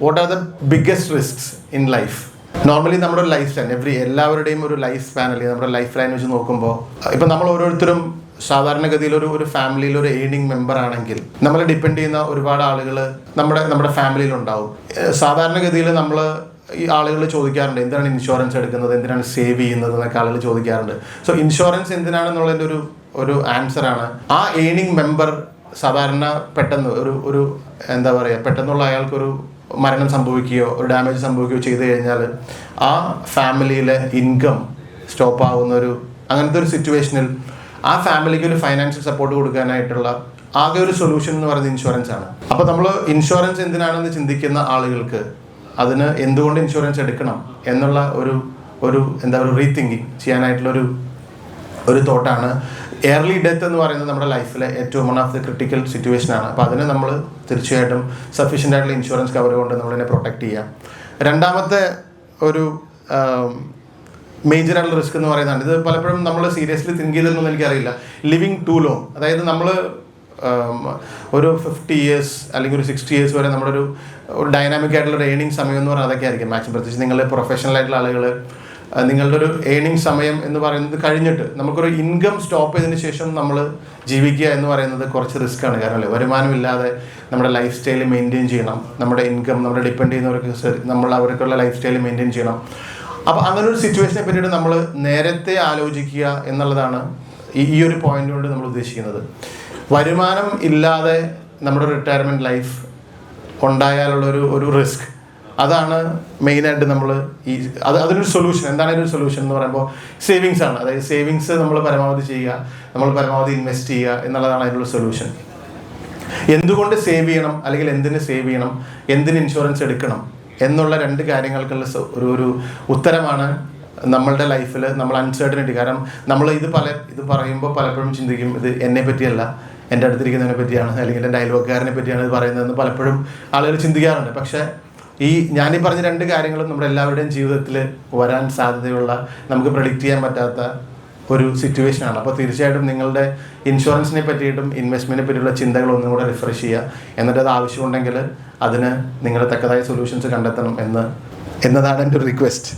What are the biggest risks in life? Normally നമ്മുടെ ഒരു life span, എല്ലാവരുടെയും ഒരു ലൈഫ് സ്പാൻ അല്ലെങ്കിൽ നമ്മുടെ ലൈഫ് ലൈൻ വെച്ച് നോക്കുമ്പോൾ ഇപ്പം നമ്മൾ ഓരോരുത്തരും സാധാരണഗതിയിൽ ഒരു ഫാമിലിയിൽ ഒരു ഏണിംഗ് മെമ്പർ ആണെങ്കിൽ നമ്മളെ ഡിപ്പെൻഡ് ചെയ്യുന്ന ഒരുപാട് ആളുകൾ നമ്മുടെ ഫാമിലിയിലുണ്ടാവും. സാധാരണഗതിയിൽ നമ്മൾ ഈ ആളുകൾ ചോദിക്കാറുണ്ട്, എന്തിനാണ് ഇൻഷുറൻസ് എടുക്കുന്നത്, എന്തിനാണ് സേവ് ചെയ്യുന്നത് എന്നൊക്കെ ആളുകൾ ചോദിക്കാറുണ്ട്. സോ ഇൻഷുറൻസ് എന്തിനാണെന്നുള്ളതിൻ്റെ ഒരു ആൻസറാണ്, ആ ഏണിംഗ് മെമ്പർ സാധാരണ പെട്ടെന്ന് ഒരു എന്താ പറയുക, പെട്ടെന്നുള്ള അയാൾക്കൊരു മരണം സംഭവിക്കുകയോ ഒരു ഡാമേജ് സംഭവിക്കുകയോ ചെയ്തു കഴിഞ്ഞാൽ ആ ഫാമിലിയിലെ ഇൻകം സ്റ്റോപ്പ് ആവുന്ന അങ്ങനത്തെ ഒരു സിറ്റുവേഷനിൽ ആ ഫാമിലിക്ക് ഒരു ഫൈനാൻഷ്യൽ സപ്പോർട്ട് കൊടുക്കാനായിട്ടുള്ള ആകെ ഒരു സൊല്യൂഷൻ എന്ന് പറയുന്നത് ഇൻഷുറൻസ് ആണ്. അപ്പോൾ നമ്മൾ ഇൻഷുറൻസ് എന്തിനാണെന്ന് ചിന്തിക്കുന്ന ആളുകൾക്ക് അതിന് എന്തുകൊണ്ട് ഇൻഷുറൻസ് എടുക്കണം എന്നുള്ള ഒരു റീതിങ്കിങ് ചെയ്യാനായിട്ടുള്ള ഒരു തോട്ടാണ്. എയർലി ഡെത്ത് എന്ന് പറയുന്നത് നമ്മുടെ ലൈഫിലെ ഏറ്റവും വൺ ഓഫ് ദി ക്രിട്ടിക്കൽ സിറ്റുവേഷനാണ്. അപ്പോൾ അതിന് നമ്മൾ തീർച്ചയായിട്ടും സഫീഷ്യൻ്റ് ആയിട്ടുള്ള ഇൻഷുറൻസ് കവർ കൊണ്ട് നമ്മളതിനെ പ്രൊട്ടക്റ്റ് ചെയ്യാം. രണ്ടാമത്തെ ഒരു മേജർ ആയിട്ടുള്ള റിസ്ക് എന്ന് പറയുന്നതാണ്, ഇത് പലപ്പോഴും നമ്മൾ സീരിയസ്ലി തിങ്ക് ചെയ്തതെന്നൊന്നും എനിക്കറിയില്ല, ലിവിങ് ടു ലോങ്. അതായത് നമ്മൾ ഒരു 50 years അല്ലെങ്കിൽ ഒരു 60 years വരെ നമ്മുടെ ഒരു ഡൈനാമിക് ആയിട്ടുള്ള ഏണിംഗ് സമയം എന്ന് പറഞ്ഞാൽ അതൊക്കെ ആയിരിക്കും മാക്സിമം. പ്രത്യേകിച്ച് നിങ്ങൾ പ്രൊഫഷണൽ ആയിട്ടുള്ള ആളുകൾ, നിങ്ങളുടെ ഒരു ഏണിംഗ് സമയം എന്ന് പറയുന്നത് കഴിഞ്ഞിട്ട് നമുക്കൊരു ഇൻകം സ്റ്റോപ്പ് ചെയ്തതിന് ശേഷം നമ്മൾ ജീവിക്കുക എന്ന് പറയുന്നത് കുറച്ച് റിസ്ക്കാണ്. കാരണം അല്ലേ, വരുമാനമില്ലാതെ നമ്മുടെ ലൈഫ് സ്റ്റൈൽ മെയിൻറ്റെയിൻ ചെയ്യണം, നമ്മുടെ ഇൻകം നമ്മുടെ ഡിപ്പെൻഡ് ചെയ്യുന്നവർക്ക് അവർക്കുള്ള ലൈഫ് സ്റ്റൈൽ മെയിൻറ്റെയിൻ ചെയ്യണം. അപ്പോൾ അങ്ങനെ ഒരു സിറ്റുവേഷനെ പറ്റിയിട്ട് നമ്മൾ നേരത്തെ ആലോചിക്കുക എന്നുള്ളതാണ് ഈ ഒരു പോയിന്റ് കൊണ്ട് നമ്മൾ ഉദ്ദേശിക്കുന്നത്. വരുമാനം ഇല്ലാതെ നമ്മുടെ റിട്ടയർമെൻറ്റ് ലൈഫ് ഉണ്ടായാലുള്ള ഒരു റിസ്ക്, അതാണ് മെയിനായിട്ട് നമ്മൾ അതൊരു സൊല്യൂഷൻ. എന്താണ് ഒരു സൊല്യൂഷൻ എന്ന് പറയുമ്പോൾ സേവിങ്സ് ആണ്. അതായത് സേവിങ്സ് നമ്മൾ പരമാവധി ചെയ്യുക, നമ്മൾ പരമാവധി ഇൻവെസ്റ്റ് ചെയ്യുക എന്നുള്ളതാണ് അതിനുള്ള സൊല്യൂഷൻ. എന്തുകൊണ്ട് സേവ് ചെയ്യണം അല്ലെങ്കിൽ എന്തിന് സേവ് ചെയ്യണം, എന്തിന് ഇൻഷുറൻസ് എടുക്കണം എന്നുള്ള രണ്ട് കാര്യങ്ങൾക്കുള്ള ഒരു ഉത്തരമാണ് നമ്മളുടെ ലൈഫിൽ നമ്മൾ അൺസർട്ടനിറ്റി. കാരണം നമ്മൾ ഇത് പറയുമ്പോൾ പലപ്പോഴും ചിന്തിക്കും, ഇത് എന്നെ പറ്റിയല്ല, എൻ്റെ അടുത്തിരിക്കുന്നതിനെ പറ്റിയാണ് അല്ലെങ്കിൽ എൻ്റെ അയൽവക്കാരനെ പറ്റിയാണ് ഇത് പറയുന്നതെന്ന് പലപ്പോഴും ആളുകൾ ചിന്തിക്കാറുണ്ട്. പക്ഷേ ഞാനീ പറഞ്ഞ രണ്ട് കാര്യങ്ങളും നമ്മുടെ എല്ലാവരുടെയും ജീവിതത്തിൽ വരാൻ സാധ്യതയുള്ള, നമുക്ക് പ്രെഡിക്റ്റ് ചെയ്യാൻ പറ്റാത്ത ഒരു സിറ്റുവേഷനാണ്. അപ്പോൾ തീർച്ചയായിട്ടും നിങ്ങളുടെ ഇൻഷുറൻസിനെ പറ്റിയിട്ടും ഇൻവെസ്റ്റ്മെൻറ്റിനെ പറ്റിയുള്ള ചിന്തകൾ ഒന്നും കൂടെ റിഫ്രഷ് ചെയ്യുക. എന്നിട്ട് അത് ആവശ്യമുണ്ടെങ്കിൽ അതിന് നിങ്ങൾ തക്കതായ സൊല്യൂഷൻസ് കണ്ടെത്തണം എന്നതാണ് എൻ്റെ ഒരു റിക്വസ്റ്റ്.